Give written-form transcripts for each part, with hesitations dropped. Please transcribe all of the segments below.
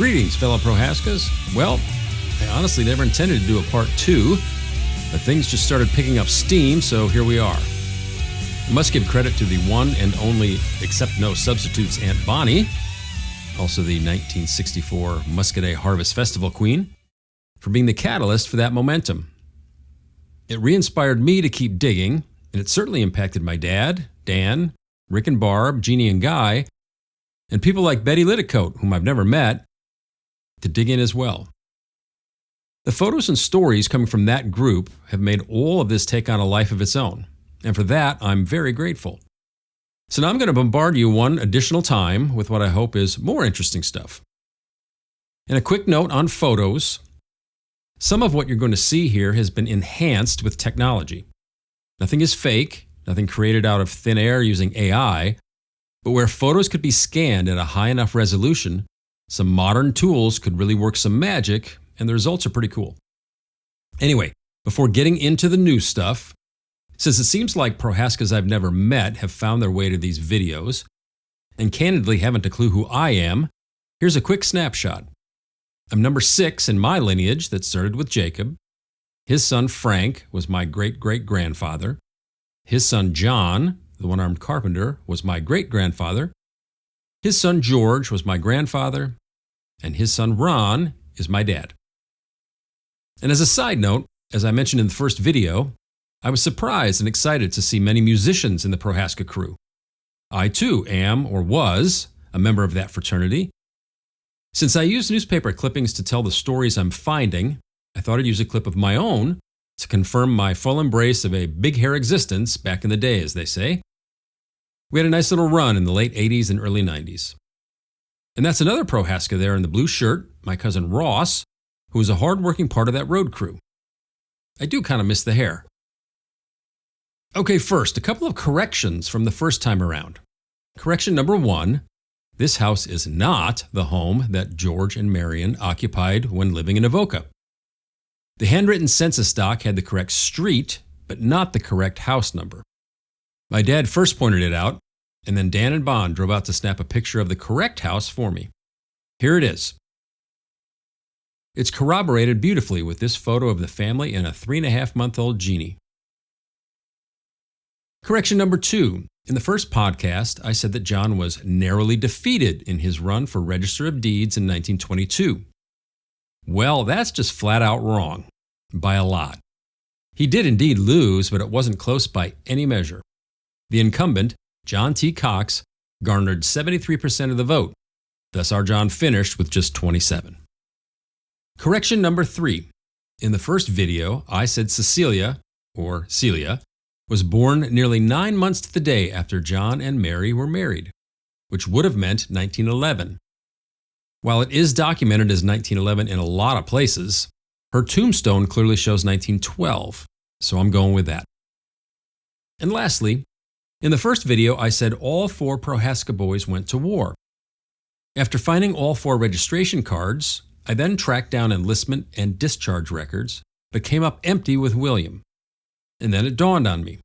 Greetings, fellow Prohaskas. Well, I honestly never intended to do a part 2, but things just started picking up steam, so here we are. I must give credit to the one and only, except no substitutes, Aunt Bonnie, also the 1964 Muscadet Harvest Festival Queen, for being the catalyst for that momentum. It re-inspired me to keep digging, and it certainly impacted my dad, Dan, Rick and Barb, Jeannie and Guy, and people like Betty Litticoat, whom I've never met, to dig in as well. The photos and stories coming from that group have made all of this take on a life of its own, and for that I'm very grateful. So now I'm going to bombard you one additional time with what I hope is more interesting stuff. And a quick note on photos. Some of what you're going to see here has been enhanced with technology. Nothing is fake, nothing created out of thin air using AI, but where photos could be scanned at a high enough resolution, some modern tools could really work some magic, and the results are pretty cool. Anyway, before getting into the new stuff, since it seems like Prohaskas I've never met have found their way to these videos, and candidly haven't a clue who I am, here's a quick snapshot. I'm number 6 in my lineage that started with Jacob. His son Frank was my great-great-grandfather. His son John, the one-armed carpenter, was my great-grandfather. His son George was my grandfather, and his son Ron is my dad. And as a side note, as I mentioned in the first video, I was surprised and excited to see many musicians in the Prohaska crew. I too am, or was, a member of that fraternity. Since I use newspaper clippings to tell the stories I'm finding, I thought I'd use a clip of my own to confirm my full embrace of a big hair existence back in the day, as they say. We had a nice little run in the late 80s and early 90s. And that's another Prohaska there in the blue shirt, my cousin Ross, who was a hard-working part of that road crew. I do kind of miss the hair. Okay, first, a couple of corrections from the first time around. Correction number 1, this house is not the home that George and Marion occupied when living in Avoca. The handwritten census stock had the correct street, but not the correct house number. My dad first pointed it out, and then Dan and Bond drove out to snap a picture of the correct house for me. Here it is. It's corroborated beautifully with this photo of the family and a 3.5-month-old Jeannie. Correction number 2. In the first podcast, I said that John was narrowly defeated in his run for Register of Deeds in 1922. Well, that's just flat out wrong. By a lot. He did indeed lose, but it wasn't close by any measure. The incumbent, John T. Cox, garnered 73% of the vote. Thus our John finished with just 27. Correction number 3. In the first video, I said Cecilia, or Celia, was born nearly 9 months to the day after John and Mary were married, which would have meant 1911. While it is documented as 1911 in a lot of places, her tombstone clearly shows 1912, so I'm going with that. And lastly, in the first video, I said all 4 Prohaska boys went to war. After finding all 4 registration cards, I then tracked down enlistment and discharge records, but came up empty with William. And then it dawned on me.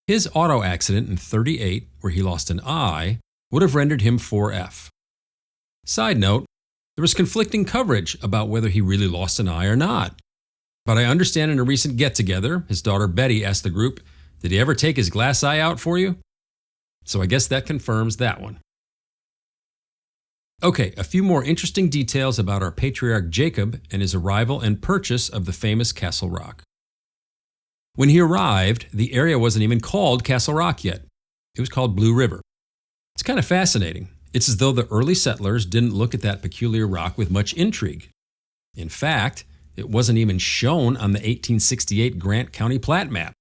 His auto accident in '38, where he lost an eye, would have rendered him 4F. Side note, there was conflicting coverage about whether he really lost an eye or not. But I understand in a recent get-together, his daughter Betty asked the group, "Did he ever take his glass eye out for you?" So I guess that confirms that one. Okay, a few more interesting details about our patriarch Jacob and his arrival and purchase of the famous Castle Rock. When he arrived, the area wasn't even called Castle Rock yet. It was called Blue River. It's kind of fascinating. It's as though the early settlers didn't look at that peculiar rock with much intrigue. In fact, it wasn't even shown on the 1868 Grant County plat map.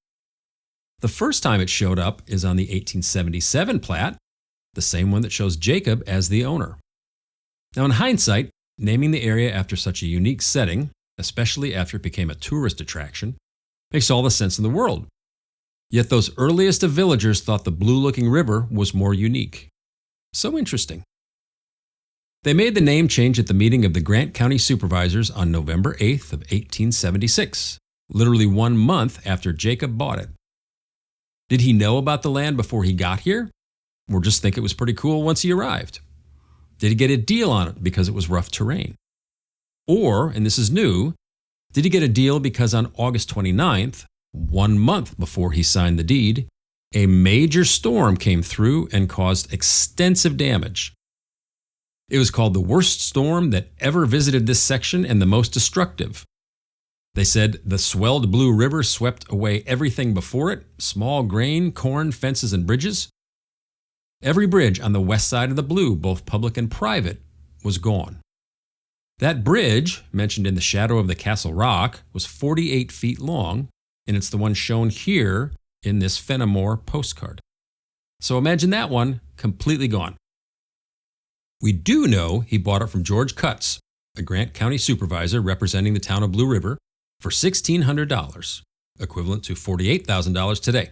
The first time it showed up is on the 1877 plat, the same one that shows Jacob as the owner. Now in hindsight, naming the area after such a unique setting, especially after it became a tourist attraction, makes all the sense in the world. Yet those earliest of villagers thought the blue-looking river was more unique. So interesting. They made the name change at the meeting of the Grant County Supervisors on November 8th of 1876, literally 1 month after Jacob bought it. Did he know about the land before he got here? Or just think it was pretty cool once he arrived? Did he get a deal on it because it was rough terrain? Or, and this is new, did he get a deal because on August 29th, 1 month before he signed the deed, a major storm came through and caused extensive damage? It was called the worst storm that ever visited this section and the most destructive. They said the swelled Blue River swept away everything before it, small grain, corn, fences, and bridges. Every bridge on the west side of the Blue, both public and private, was gone. That bridge, mentioned in the shadow of the Castle Rock, was 48 feet long, and it's the one shown here in this Fenimore postcard. So imagine that one completely gone. We do know he bought it from George Cutts, a Grant County supervisor representing the town of Blue River, for $1,600, equivalent to $48,000 today.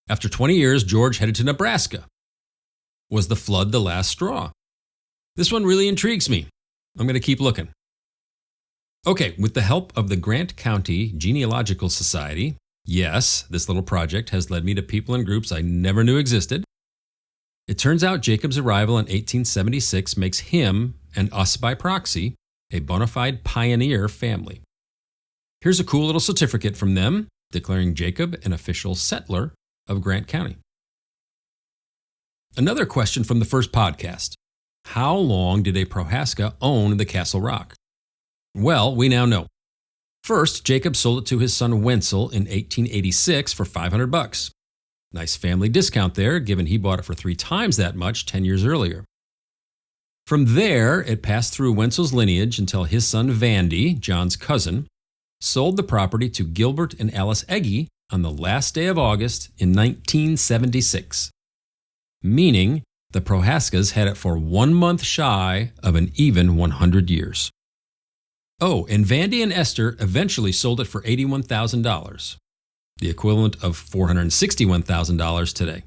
After 20 years, George headed to Nebraska. Was the flood the last straw? This one really intrigues me. I'm going to keep looking. Okay, with the help of the Grant County Genealogical Society, yes, this little project has led me to people and groups I never knew existed. It turns out Jacob's arrival in 1876 makes him, and us by proxy, a bona fide pioneer family. Here's a cool little certificate from them declaring Jacob an official settler of Grant County. Another question from the first podcast. How long did a Prohaska own the Castle Rock? Well, we now know. First, Jacob sold it to his son Wenzel in 1886 for $500. Nice family discount there, given he bought it for 3 times that much 10 years earlier. From there, it passed through Wenzel's lineage until his son Vandy, John's cousin, sold the property to Gilbert and Alice Eggy on the last day of August in 1976. Meaning, the Prohaskas had it for 1 month shy of an even 100 years. Oh, and Vandy and Esther eventually sold it for $81,000, the equivalent of $461,000 today.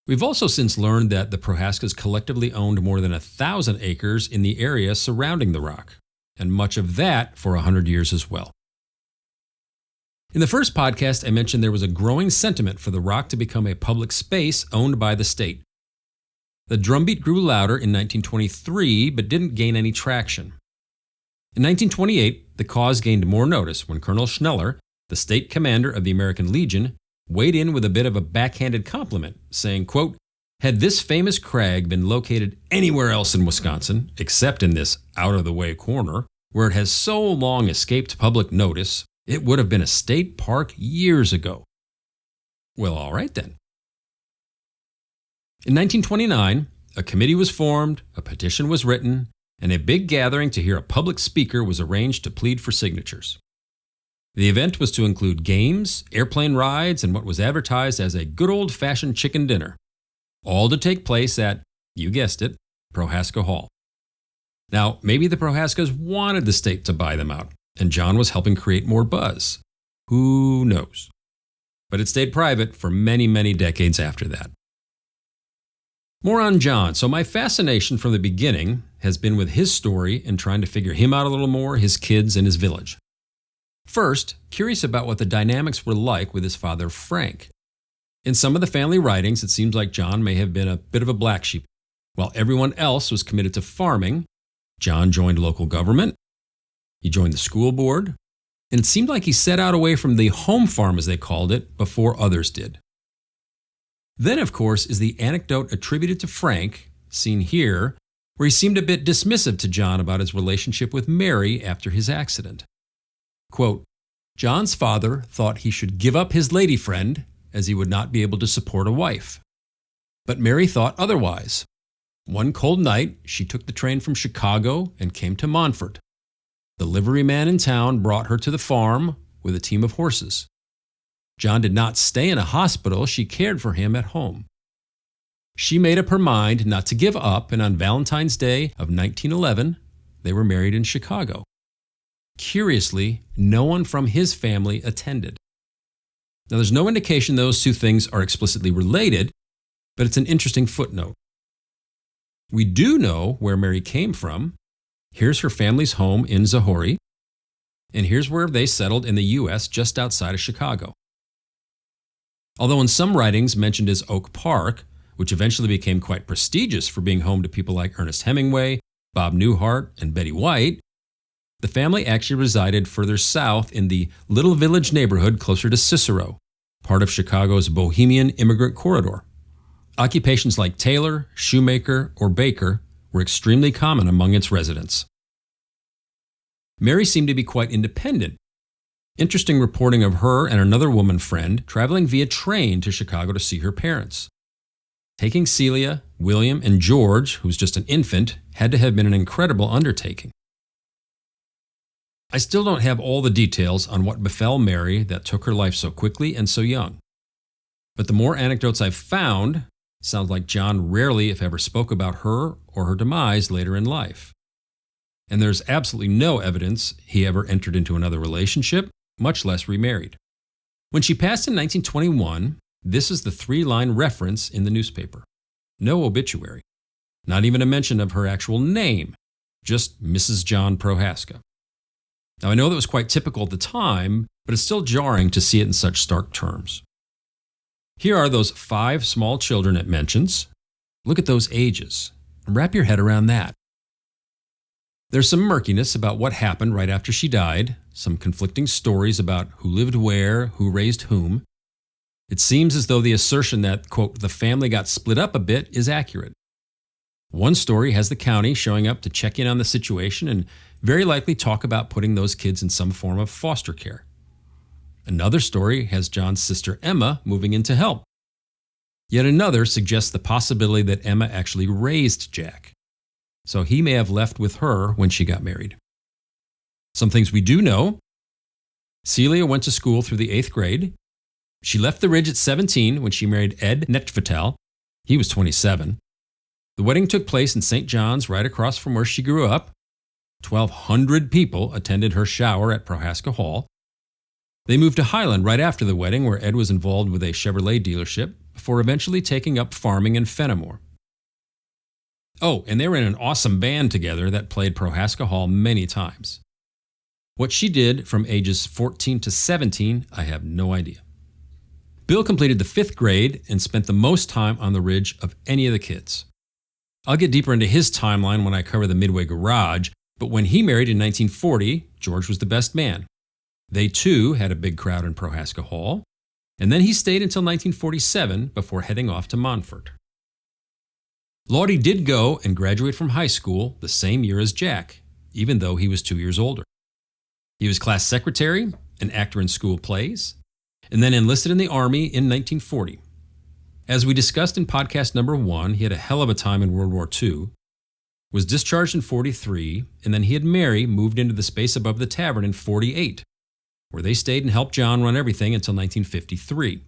We've also since learned that the Prohaskas collectively owned more than 1,000 acres in the area surrounding the rock, and much of that for 100 years as well. In the first podcast, I mentioned there was a growing sentiment for the rock to become a public space owned by the state. The drumbeat grew louder in 1923, but didn't gain any traction. In 1928, the cause gained more notice when Colonel Schneller, the state commander of the American Legion, weighed in with a bit of a backhanded compliment, saying, quote, "Had this famous crag been located anywhere else in Wisconsin, except in this out-of-the-way corner, where it has so long escaped public notice, it would have been a state park years ago." Well, all right then. In 1929, a committee was formed, a petition was written, and a big gathering to hear a public speaker was arranged to plead for signatures. The event was to include games, airplane rides, and what was advertised as a good old-fashioned chicken dinner, all to take place at, you guessed it, Prohaska Hall. Now, maybe the Prohaskas wanted the state to buy them out, and John was helping create more buzz. Who knows? But it stayed private for many, many decades after that. More on John. So my fascination from the beginning has been with his story and trying to figure him out a little more, his kids, and his village. First, curious about what the dynamics were like with his father, Frank. In some of the family writings, it seems like John may have been a bit of a black sheep. While everyone else was committed to farming, John joined local government, he joined the school board, and it seemed like he set out away from the home farm, as they called it, before others did. Then, of course, is the anecdote attributed to Frank, seen here, where he seemed a bit dismissive to John about his relationship with Mary after his accident. Quote, "John's father thought he should give up his lady friend, as he would not be able to support a wife. But Mary thought otherwise. One cold night, she took the train from Chicago and came to Montfort. The liveryman in town brought her to the farm with a team of horses. John did not stay in a hospital, she cared for him at home. She made up her mind not to give up, and on Valentine's Day of 1911, they were married in Chicago. Curiously, no one from his family attended." Now, there's no indication those two things are explicitly related, but it's an interesting footnote. We do know where Mary came from. Here's her family's home in Zahori, and here's where they settled in the U.S. just outside of Chicago. Although in some writings mentioned as Oak Park, which eventually became quite prestigious for being home to people like Ernest Hemingway, Bob Newhart, and Betty White, the family actually resided further south in the Little Village neighborhood closer to Cicero, part of Chicago's Bohemian immigrant corridor. Occupations like tailor, shoemaker, or baker were extremely common among its residents. Mary seemed to be quite independent. Interesting reporting of her and another woman friend traveling via train to Chicago to see her parents. Taking Celia, William, and George, who was just an infant, had to have been an incredible undertaking. I still don't have all the details on what befell Mary that took her life so quickly and so young. But the more anecdotes I've found, sounds like John rarely, if ever, spoke about her or her demise later in life. And there's absolutely no evidence he ever entered into another relationship, much less remarried. When she passed in 1921, this is the 3-line reference in the newspaper. No obituary. Not even a mention of her actual name, just Mrs. John Prohaska. Now, I know that was quite typical at the time, but it's still jarring to see it in such stark terms. Here are those 5 small children it mentions. Look at those ages, and wrap your head around that. There's some murkiness about what happened right after she died, some conflicting stories about who lived where, who raised whom. It seems as though the assertion that, quote, the family got split up a bit is accurate. One story has the county showing up to check in on the situation and very likely talk about putting those kids in some form of foster care. Another story has John's sister Emma moving in to help. Yet another suggests the possibility that Emma actually raised Jack, so he may have left with her when she got married. Some things we do know. Celia went to school through the 8th grade. She left the Ridge at 17 when she married Ed Nechtvatel. He was 27. The wedding took place in St. John's, right across from where she grew up. 1,200 people attended her shower at Prohaska Hall. They moved to Highland right after the wedding, where Ed was involved with a Chevrolet dealership, before eventually taking up farming in Fenimore. Oh, and they were in an awesome band together that played Prohaska Hall many times. What she did from ages 14 to 17, I have no idea. Bill completed the 5th grade and spent the most time on the Ridge of any of the kids. I'll get deeper into his timeline when I cover the Midway Garage, but when he married in 1940, George was the best man. They too had a big crowd in Prohaska Hall, and then he stayed until 1947 before heading off to Montfort. Lottie did go and graduate from high school the same year as Jack, even though he was 2 years older. He was class secretary, an actor in school plays, and then enlisted in the Army in 1940. As we discussed in podcast number 1, he had a hell of a time in World War II, was discharged in 43, and then he and Mary moved into the space above the tavern in 48, where they stayed and helped John run everything until 1953.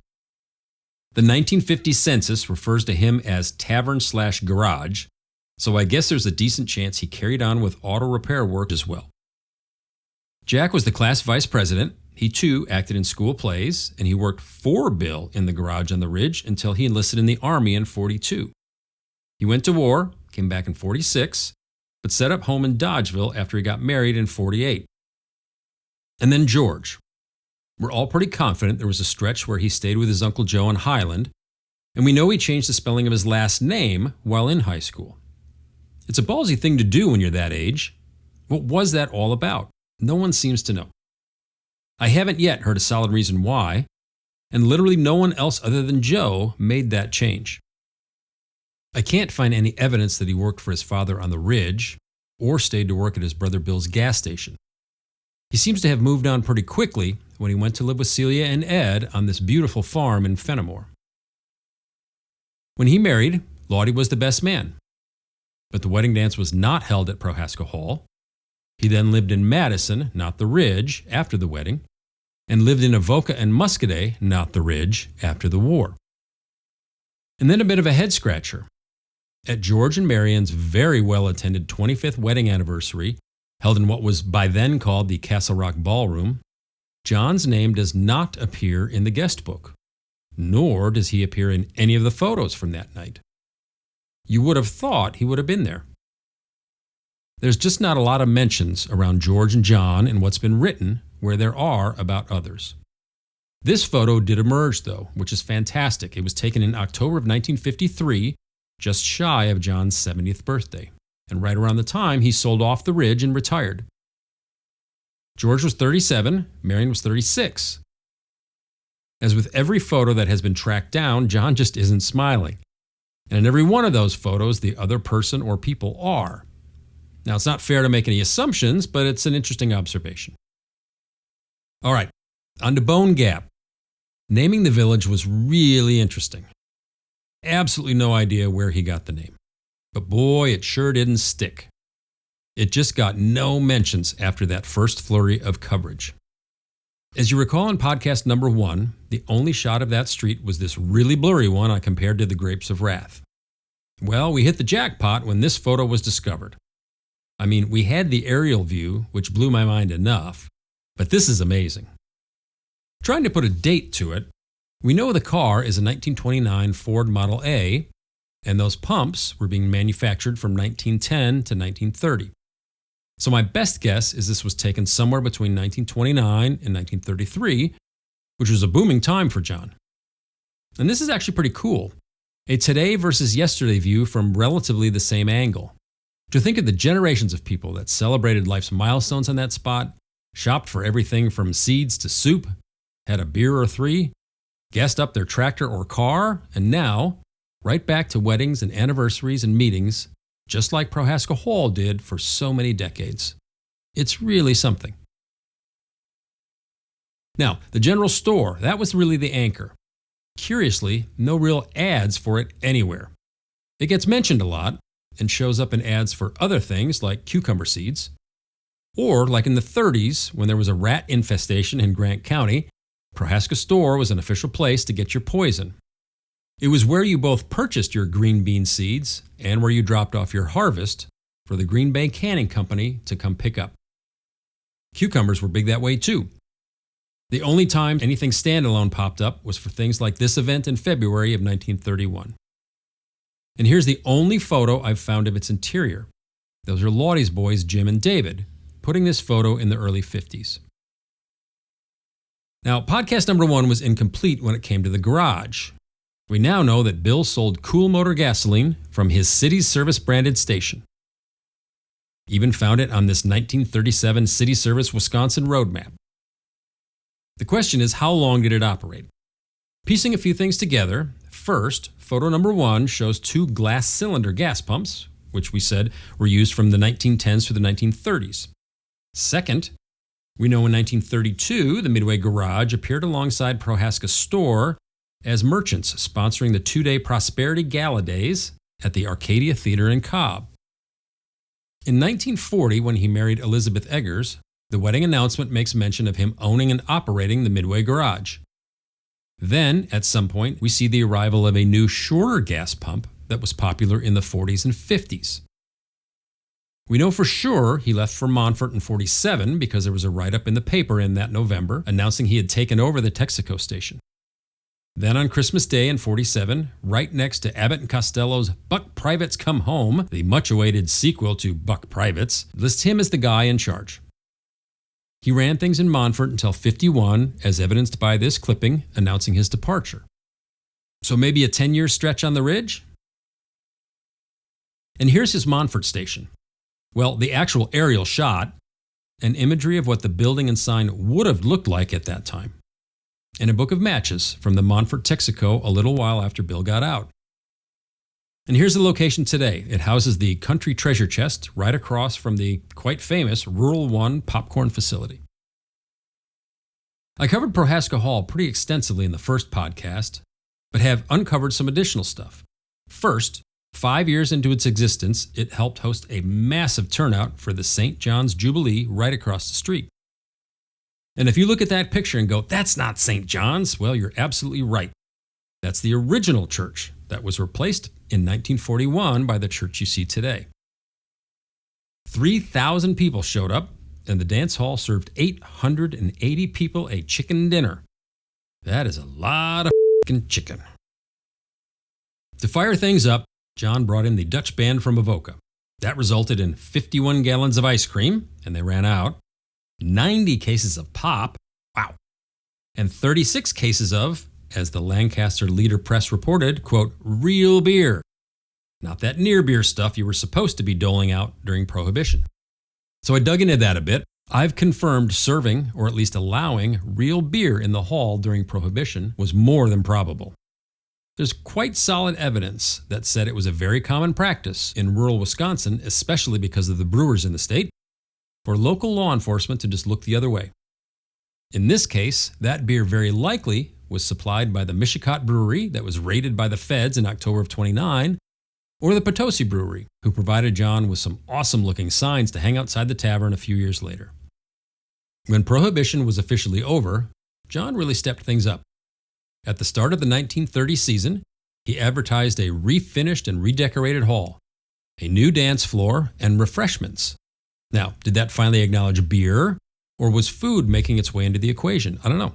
The 1950 census refers to him as tavern/garage, so I guess there's a decent chance he carried on with auto repair work as well. Jack was the class vice president. He too acted in school plays, and he worked for Bill in the garage on the Ridge until he enlisted in the Army in 42. He went to war, came back in 46, but set up home in Dodgeville after he got married in 48. And then George. We're all pretty confident there was a stretch where he stayed with his Uncle Joe in Highland, and we know he changed the spelling of his last name while in high school. It's a ballsy thing to do when you're that age. What was that all about? No one seems to know. I haven't yet heard a solid reason why, and literally no one else other than Joe made that change. I can't find any evidence that he worked for his father on the Ridge or stayed to work at his brother Bill's gas station. He seems to have moved on pretty quickly when he went to live with Celia and Ed on this beautiful farm in Fenimore. When he married, Lottie was the best man, but the wedding dance was not held at Prohaska Hall. He then lived in Madison, not the Ridge, after the wedding, and lived in Avoca and Muscadet, not the Ridge, after the war. And then a bit of a head scratcher. At George and Marian's very well-attended 25th wedding anniversary, held in what was by then called the Castle Rock Ballroom, John's name does not appear in the guest book, nor does he appear in any of the photos from that night. You would have thought he would have been there. There's just not a lot of mentions around George and John in what's been written where there are about others. This photo did emerge, though, which is fantastic. It was taken in October of 1953, just shy of John's 70th birthday, and right around the time he sold off the ridge and retired. George was 37, Marion was 36. As with every photo that has been tracked down, John just isn't smiling. And in every one of those photos, the other person or people are. Now, it's not fair to make any assumptions, but it's an interesting observation. All right, on to Bone Gap. Naming the village was really interesting. Absolutely no idea where he got the name. But boy, it sure didn't stick. It just got no mentions after that first flurry of coverage. As you recall in podcast number 1, the only shot of that street was this really blurry one I compared to the Grapes of Wrath. Well, we hit the jackpot when this photo was discovered. I mean, we had the aerial view, which blew my mind enough, but this is amazing. Trying to put a date to it, we know the car is a 1929 Ford Model A, and those pumps were being manufactured from 1910 to 1930. So my best guess is this was taken somewhere between 1929 and 1933, which was a booming time for John. And this is actually pretty cool. A today versus yesterday view from relatively the same angle. To think of the generations of people that celebrated life's milestones on that spot, shopped for everything from seeds to soup, had a beer or 3, gassed up their tractor or car, and now, right back to weddings and anniversaries and meetings, just like Prohaska Hall did for so many decades. It's really something. Now, the general store, that was really the anchor. Curiously, no real ads for it anywhere. It gets mentioned a lot and shows up in ads for other things like cucumber seeds. Or, like in the 30s, when there was a rat infestation in Grant County, Prohaska store was an official place to get your poison. It was where you both purchased your green bean seeds and where you dropped off your harvest for the Green Bay Canning Company to come pick up. Cucumbers were big that way too. The only time anything standalone popped up was for things like this event in February of 1931. And here's the only photo I've found of its interior. Those are Laudie's boys, Jim and David, putting this photo in the early 50s. Now, podcast number 1 was incomplete when it came to the garage. We now know that Bill sold Cool Motor gasoline from his City Service branded station. Even found it on this 1937 City Service Wisconsin road map. The question is, how long did it operate? Piecing a few things together, first, photo number 1 shows 2 glass cylinder gas pumps, which we said were used from the 1910s through the 1930s. Second, we know in 1932, the Midway Garage appeared alongside Prohaska's store as merchants sponsoring the 2-day Prosperity Gala Days at the Arcadia Theater in Cobb. In 1940, when he married Elizabeth Eggers, the wedding announcement makes mention of him owning and operating the Midway Garage. Then, at some point, we see the arrival of a new, shorter gas pump that was popular in the 40s and 50s. We know for sure he left for Montfort in 47 because there was a write-up in the paper in that November announcing he had taken over the Texaco station. Then on Christmas Day in 47, right next to Abbott and Costello's Buck Privates Come Home, the much-awaited sequel to Buck Privates, lists him as the guy in charge. He ran things in Montfort until 51, as evidenced by this clipping announcing his departure. So maybe a 10-year stretch on the ridge? And here's his Montfort station. Well, the actual aerial shot, and imagery of what the building and sign would have looked like at that time. And a book of matches from the Montfort Texaco a little while after Bill got out. And here's the location today. It houses the Country Treasure Chest right across from the quite famous Rural One popcorn facility. I covered Prohaska Hall pretty extensively in the first podcast, but have uncovered some additional stuff. First, 5 years into its existence, it helped host a massive turnout for the St. John's Jubilee right across the street. And if you look at that picture and go, that's not St. John's, well, you're absolutely right. That's the original church that was replaced in 1941 by the church you see today. 3,000 people showed up, and the dance hall served 880 people a chicken dinner. That is a lot of f***ing chicken. To fire things up, John brought in the Dutch band from Avoca. That resulted in 51 gallons of ice cream, and they ran out, 90 cases of pop, wow, and 36 cases of, as the Lancaster Leader Press reported, quote, real beer. Not that near beer stuff you were supposed to be doling out during Prohibition. So I dug into that a bit. I've confirmed serving, or at least allowing, real beer in the hall during Prohibition was more than probable. There's quite solid evidence that said it was a very common practice in rural Wisconsin, especially because of the brewers in the state, for local law enforcement to just look the other way. In this case, that beer very likely was supplied by the Mishicot Brewery that was raided by the feds in October of 29, or the Potosi Brewery, who provided John with some awesome-looking signs to hang outside the tavern a few years later. When Prohibition was officially over, John really stepped things up. At the start of the 1930 season, he advertised a refinished and redecorated hall, a new dance floor, and refreshments. Now, did that finally acknowledge beer, or was food making its way into the equation? I don't know.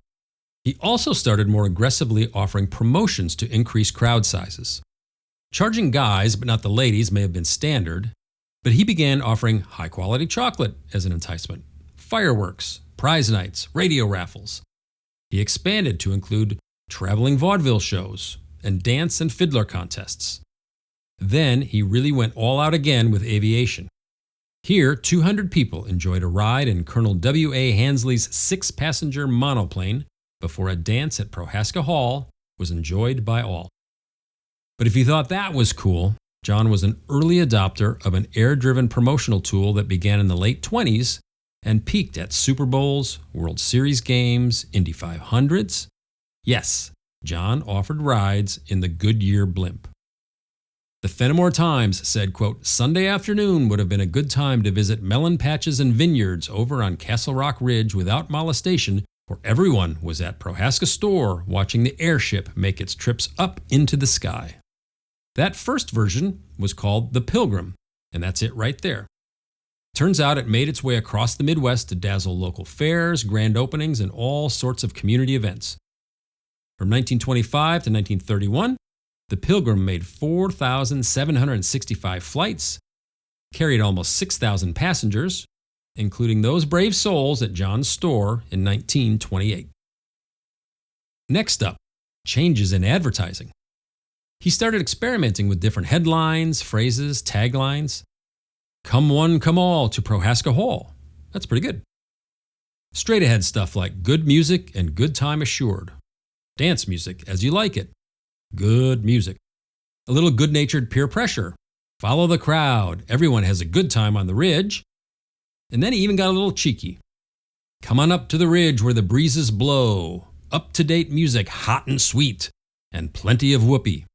He also started more aggressively offering promotions to increase crowd sizes. Charging guys, but not the ladies, may have been standard, but he began offering high-quality chocolate as an enticement, fireworks, prize nights, radio raffles. He expanded to include traveling vaudeville shows and dance and fiddler contests. Then he really went all out again with aviation. Here, 200 people enjoyed a ride in Colonel W.A. Hansley's 6-passenger monoplane before a dance at Prohaska Hall was enjoyed by all. But if you thought that was cool, John was an early adopter of an air-driven promotional tool that began in the late 20s and peaked at Super Bowls, World Series games, Indy 500s. Yes, John offered rides in the Goodyear blimp. The Fenimore Times said, quote, Sunday afternoon would have been a good time to visit melon patches and vineyards over on Castle Rock Ridge without molestation, for everyone was at Prohaska store watching the airship make its trips up into the sky. That first version was called the Pilgrim, and that's it right there. Turns out it made its way across the Midwest to dazzle local fairs, grand openings, and all sorts of community events. From 1925 to 1931, the Pilgrim made 4,765 flights, carried almost 6,000 passengers, including those brave souls at John's store in 1928. Next up, changes in advertising. He started experimenting with different headlines, phrases, taglines. Come one, come all to Prohaska Hall. That's pretty good. Straight ahead stuff like good music and good time assured. Dance music as you like it. Good music. A little good-natured peer pressure. Follow the crowd. Everyone has a good time on the ridge. And then he even got a little cheeky. Come on up to the ridge where the breezes blow. Up-to-date music, hot and sweet. And plenty of whoopee.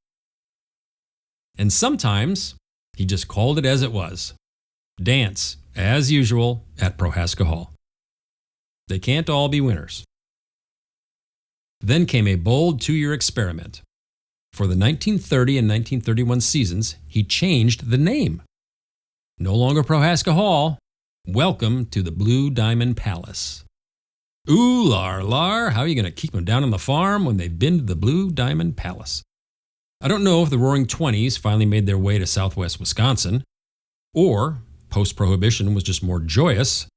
And sometimes he just called it as it was. Dance, as usual, at Prohaska Hall. They can't all be winners. Then came a bold 2-year experiment. For the 1930 and 1931 seasons, he changed the name. No longer Prohaska Hall. Welcome to the Blue Diamond Palace. Ooh, lar, how are you going to keep them down on the farm when they've been to the Blue Diamond Palace? I don't know if the Roaring Twenties finally made their way to southwest Wisconsin, or post-Prohibition was just more joyous,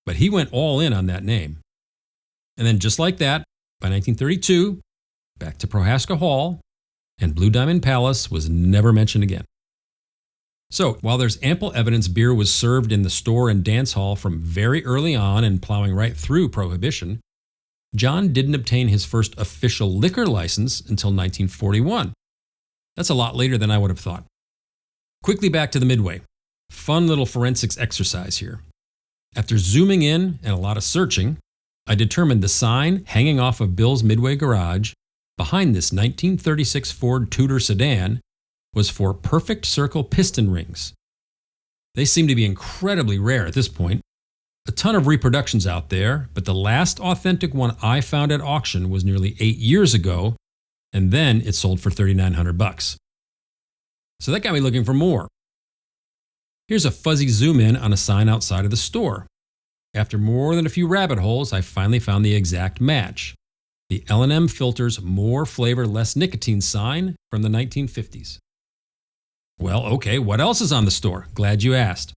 but he went all in on that name. And then just like that, by 1932, back to Prohaska Hall, and Blue Diamond Palace was never mentioned again. So, while there's ample evidence beer was served in the store and dance hall from very early on and plowing right through Prohibition, John didn't obtain his first official liquor license until 1941. That's a lot later than I would have thought. Quickly back to the Midway. Fun little forensics exercise here. After zooming in and a lot of searching, I determined the sign hanging off of Bill's Midway garage behind this 1936 Ford Tudor sedan was for perfect circle piston rings. They seem to be incredibly rare at this point. A ton of reproductions out there, but the last authentic one I found at auction was nearly 8 years ago, and then it sold for $3,900. So that got me looking for more. Here's a fuzzy zoom in on a sign outside of the store. After more than a few rabbit holes, I finally found the exact match. The L&M Filters More Flavor Less Nicotine sign from the 1950s. Well, okay, what else is on the store? Glad you asked.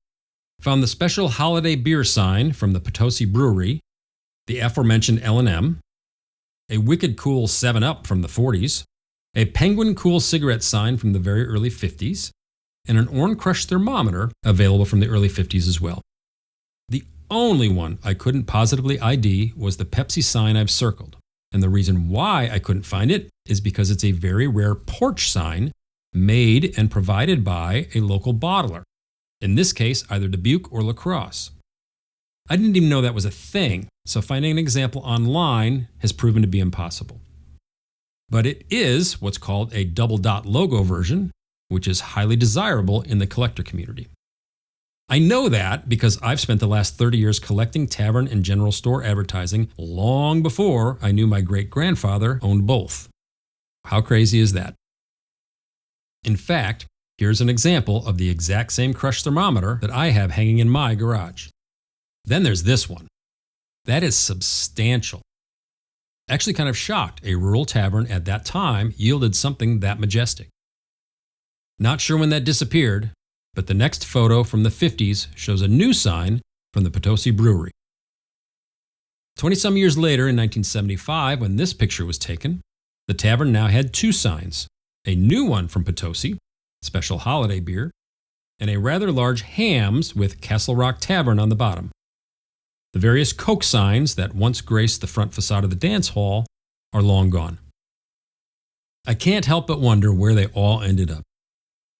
Found the special holiday beer sign from the Potosi Brewery, the aforementioned L&M, a Wicked Cool 7-Up from the 40s, a Penguin Cool cigarette sign from the very early 50s, and an Orn Crush thermometer available from the early 50s as well. The only one I couldn't positively ID was the Pepsi sign I've circled. And the reason why I couldn't find it is because it's a very rare porch sign made and provided by a local bottler. In this case, either Dubuque or La Crosse. I didn't even know that was a thing, so finding an example online has proven to be impossible. But it is what's called a double dot logo version, which is highly desirable in the collector community. I know that because I've spent the last 30 years collecting tavern and general store advertising long before I knew my great-grandfather owned both. How crazy is that? In fact, here's an example of the exact same crush thermometer that I have hanging in my garage. Then there's this one. That is substantial. Actually kind of shocked a rural tavern at that time yielded something that majestic. Not sure when that disappeared, but the next photo from the 50s shows a new sign from the Potosi Brewery. 20-some years later, in 1975, when this picture was taken, the tavern now had two signs, a new one from Potosi, special holiday beer, and a rather large Hams with Castle Rock Tavern on the bottom. The various Coke signs that once graced the front facade of the dance hall are long gone. I can't help but wonder where they all ended up.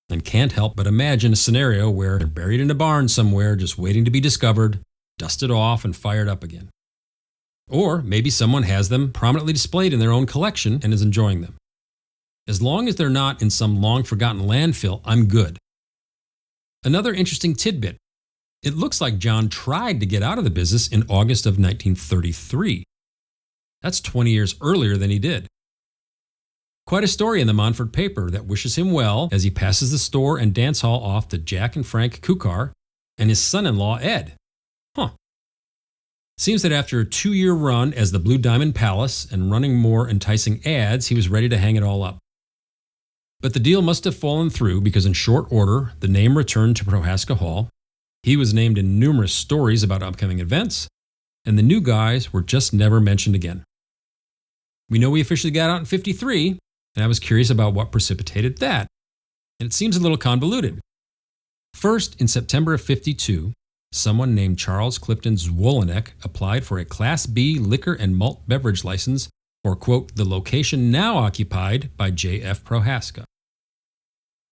And can't help but imagine a scenario where they're buried in a barn somewhere just waiting to be discovered, dusted off, and fired up again. Or maybe someone has them prominently displayed in their own collection and is enjoying them. As long as they're not in some long-forgotten landfill, I'm good. Another interesting tidbit. It looks like John tried to get out of the business in August of 1933. That's 20 years earlier than he did. Quite a story in the Montford paper that wishes him well as he passes the store and dance hall off to Jack and Frank Kukar and his son-in-law Ed. Seems that after a 2-year run as the Blue Diamond Palace and running more enticing ads, he was ready to hang it all up. But the deal must have fallen through because in short order, the name returned to Prohaska Hall. He was named in numerous stories about upcoming events, and the new guys were just never mentioned again. We know we officially got out in '53, and I was curious about what precipitated that. And it seems a little convoluted. First, in September of '52, someone named Charles Clifton Zwolinek applied for a Class B liquor and malt beverage license for, quote, the location now occupied by J.F. Prohaska.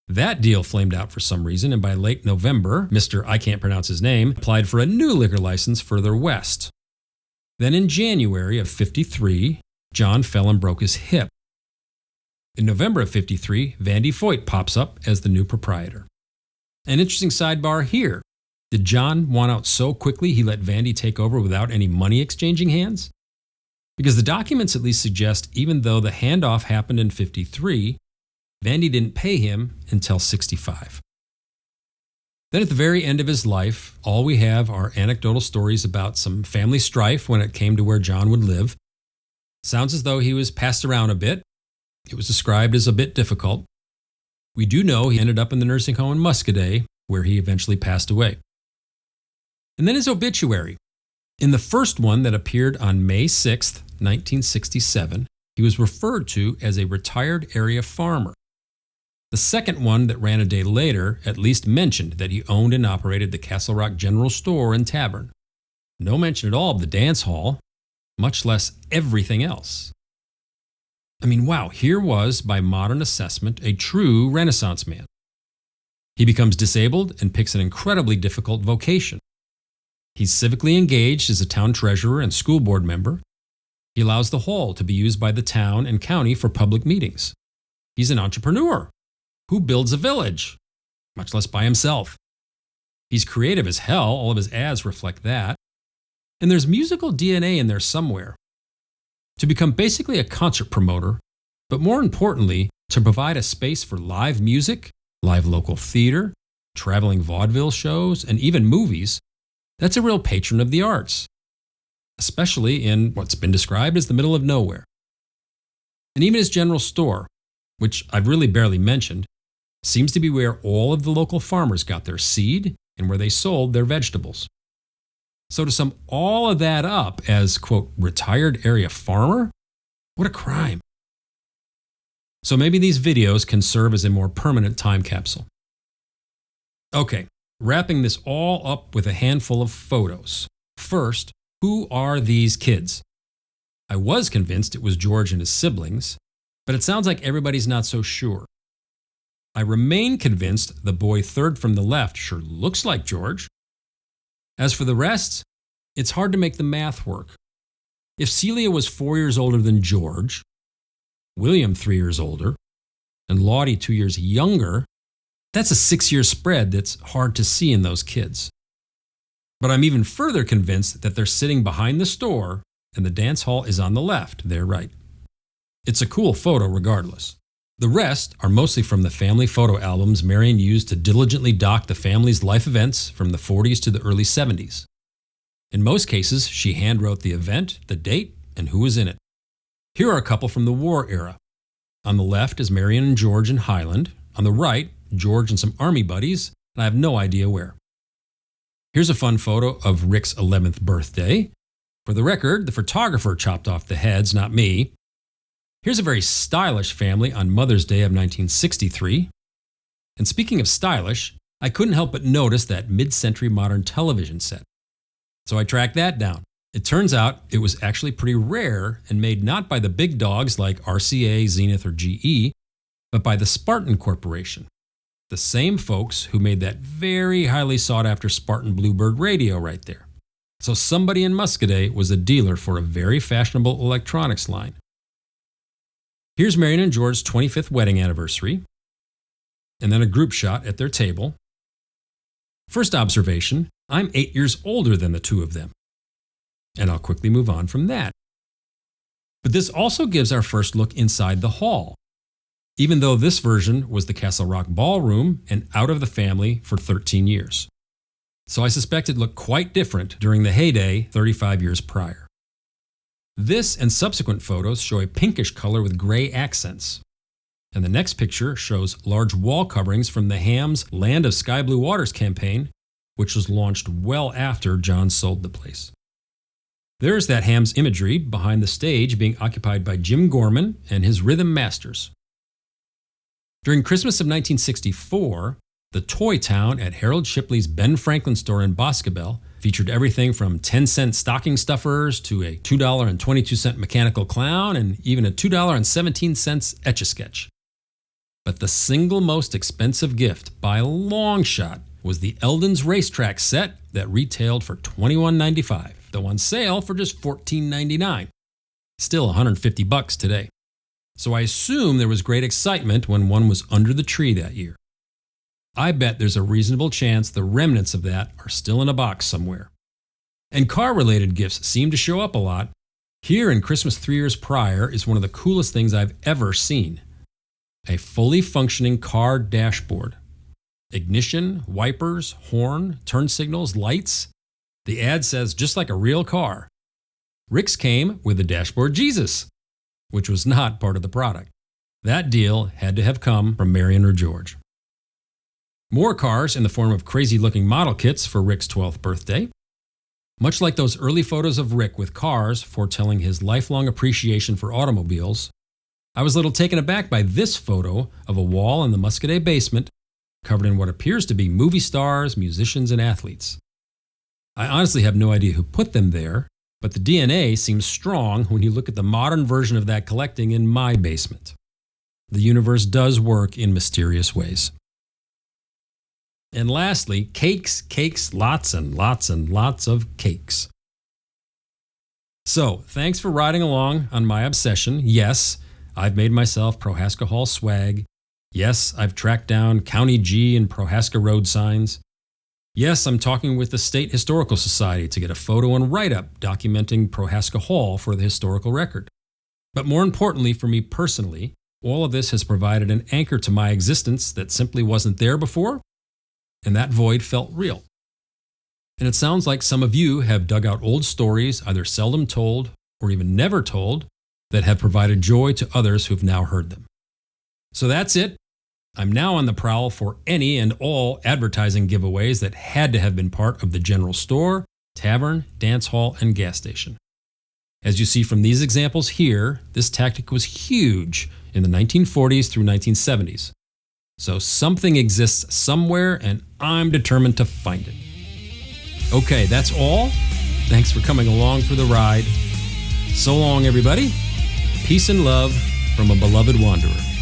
That deal flamed out for some reason, and by late November, Mr. I can't pronounce his name applied for a new liquor license further west. Then in January of '53, John fell and broke his hip. In November of '53, Vandy Foyt pops up as the new proprietor. An interesting sidebar here. Did John want out so quickly he let Vandy take over without any money exchanging hands? Because the documents at least suggest even though the handoff happened in '53, Vandy didn't pay him until '65. Then at the very end of his life, all we have are anecdotal stories about some family strife when it came to where John would live. Sounds as though he was passed around a bit. It was described as a bit difficult. We do know he ended up in the nursing home in Muscadet, where he eventually passed away. And then his obituary. In the first one that appeared on May 6, 1967, he was referred to as a retired area farmer. The second one that ran a day later at least mentioned that he owned and operated the Castle Rock General Store and Tavern. No mention at all of the dance hall, much less everything else. I mean, wow, here was, by modern assessment, a true Renaissance man. He becomes disabled and picks an incredibly difficult vocation. He's civically engaged as a town treasurer and school board member. He allows the hall to be used by the town and county for public meetings. He's an entrepreneur who builds a village, much less by himself. He's creative as hell, all of his ads reflect that. And there's musical DNA in there somewhere. To become basically a concert promoter, but more importantly, to provide a space for live music, live local theater, traveling vaudeville shows, and even movies, that's a real patron of the arts, especially in what's been described as the middle of nowhere. And even his general store, which I've really barely mentioned, seems to be where all of the local farmers got their seed and where they sold their vegetables. So to sum all of that up as, quote, retired area farmer, What a crime. So maybe these videos can serve as a more permanent time capsule. Okay, wrapping this all up with a handful of photos. First, who are these kids? I was convinced it was George and his siblings, but it sounds like everybody's not so sure. I remain convinced the boy third from the left sure looks like George. As for the rest, it's hard to make the math work. If Celia was 4 years older than George, William 3 years older, and Lottie 2 years younger, that's a 6-year spread that's hard to see in those kids. But I'm even further convinced that they're sitting behind the store and the dance hall is on the left, their right. It's a cool photo regardless. The rest are mostly from the family photo albums Marion used to diligently doc the family's life events from the 40s to the early 70s. In most cases, she handwrote the event, the date, and who was in it. Here are a couple from the war era. On the left is Marion and George in Highland. On the right, George and some army buddies, and I have no idea where. Here's a fun photo of Rick's 11th birthday. For the record, the photographer chopped off the heads, not me. Here's a very stylish family on Mother's Day of 1963. And speaking of stylish, I couldn't help but notice that mid-century modern television set. So I tracked that down. It turns out it was actually pretty rare and made not by the big dogs like RCA, Zenith, or GE, but by the Spartan Corporation, the same folks who made that very highly sought-after Spartan Bluebird radio right there. So somebody in Muscadet was a dealer for a very fashionable electronics line. Here's Marion and George's 25th wedding anniversary, and then a group shot at their table. First observation, I'm 8 years older than the two of them. And I'll quickly move on from that. But this also gives our first look inside the hall, even though this version was the Castle Rock Ballroom and out of the family for 13 years. So I suspect it looked quite different during the heyday 35 years prior. This and subsequent photos show a pinkish color with gray accents. And the next picture shows large wall coverings from the Ham's Land of Sky Blue Waters campaign, which was launched well after John sold the place. There's that Ham's imagery behind the stage being occupied by Jim Gorman and his rhythm masters. During Christmas of 1964, the Toy Town at Harold Shipley's Ben Franklin store in Boscobel featured everything from 10-cent stocking stuffers to a $2.22 mechanical clown and even a $2.17 Etch-a-Sketch. But the single most expensive gift by a long shot was the Eldon's Racetrack set that retailed for $21.95, though on sale for just $14.99. Still $150 today. So I assume there was great excitement when one was under the tree that year. I bet there's a reasonable chance the remnants of that are still in a box somewhere. And car-related gifts seem to show up a lot. Here in Christmas 3 years prior is one of the coolest things I've ever seen. A fully functioning car dashboard. Ignition, wipers, horn, turn signals, lights. The ad says just like a real car. Rick's came with a dashboard Jesus, which was not part of the product. That deal had to have come from Marion or George. More cars in the form of crazy-looking model kits for Rick's 12th birthday. Much like those early photos of Rick with cars foretelling his lifelong appreciation for automobiles, I was a little taken aback by this photo of a wall in the Muscadet basement covered in what appears to be movie stars, musicians, and athletes. I honestly have no idea who put them there, but the DNA seems strong when you look at the modern version of that collecting in my basement. The universe does work in mysterious ways. And lastly, cakes, lots and lots and lots of cakes. So, thanks for riding along on my obsession. Yes, I've made myself Prohaska Hall swag. Yes, I've tracked down County G and Prohaska road signs. Yes, I'm talking with the State Historical Society to get a photo and write-up documenting Prohaska Hall for the historical record. But more importantly for me personally, all of this has provided an anchor to my existence that simply wasn't there before, and that void felt real. And it sounds like some of you have dug out old stories, either seldom told or even never told, that have provided joy to others who've now heard them. So that's it. I'm now on the prowl for any and all advertising giveaways that had to have been part of the general store, tavern, dance hall, and gas station. As you see from these examples here, this tactic was huge in the 1940s through 1970s. So something exists somewhere, and I'm determined to find it. Okay, that's all. Thanks for coming along for the ride. So long, everybody. Peace and love from a beloved wanderer.